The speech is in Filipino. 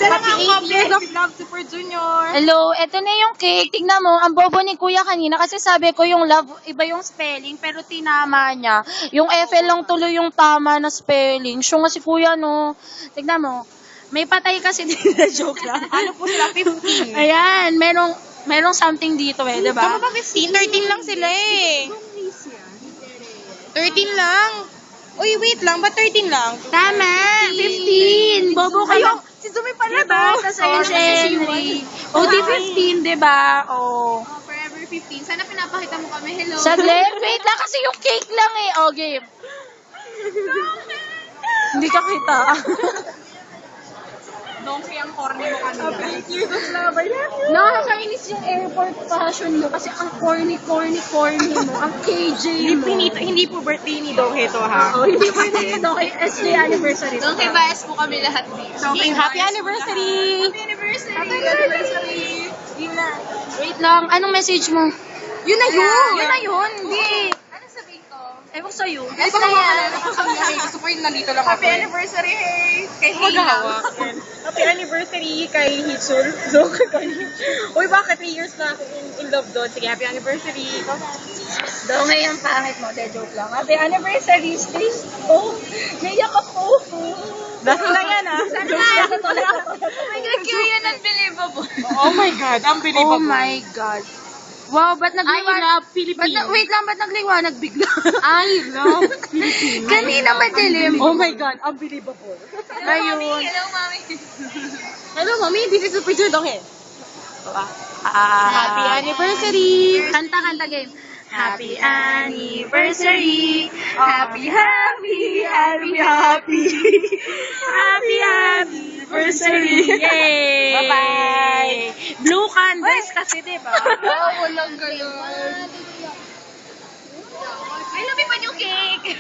lang ang copy of love, Super Junior. Hello, eto na yung cake. Tignan mo, ang bobo ni Kuya kanina kasi sabi ko yung love, iba yung spelling, pero tinama niya. Yung FL lang tuloy yung tama na spelling. Siya nga si Kuya, no? Tignan mo, may patay kasi dito. Joke lang. Ano po sila? 15. Ayan, merong something dito eh, diba? Tama ba 15? 13 lang sila eh. 13 lang. Uy, wait lang. Ba't 13 lang? Tama, 15. Bobo ka lang. Si Zumi pala Diba? Tapos ayun si Henry. OD 15, diba? Oh. Forever 15. Sana pinapakita mo kami. Hello. Saglit, wait lang kasi yung cake lang eh. O, game. Hindi ka kita. Donkey ang corny mo kanina. Nakakainis yung airport fashion mo kasi ang corny mo. Ang KJ mo. Hindi po birthday ni Donkey to ha. Oh, hindi po yun. Okay, SJ anniversary. Donkey bias po kami lahat dito. Happy anniversary! Happy anniversary! Wait lang, anong message mo? Yun na yun! Yun na yun, hindi. Ano sabihin ko? Ewan ko sa'yo. Guys, baka makalala ko kami. Gusto ko yung nandito lang ako. Happy anniversary, hey! Kay Hila. Happy anniversary kay Hitsul. Uy, bakit 3 years na ako in love doon? Sige, happy anniversary. Daw ngayon pangit mo, de joke lang. Happy anniversary, stay oh, naiyak ako. Last lang yan, ah. Oh my God, Kyrian, unbelievable. Oh my God, unbelievable. Oh my God. Wow, ba't nagliwanag? Philippines. Wait lang, ba't nagliwanag bigla? I love Philippines. Kanina madilim. Oh my God, unbelievable. Ayun. Hello, Mami. Hello, mommy. This is Super Judo. Okay. Happy anniversary. Kanta game. Happy anniversary. Happy anniversary. Yay! Bye-bye. Blue candles kasi, diba? Walang ganun. Ay, lumipad yung cake.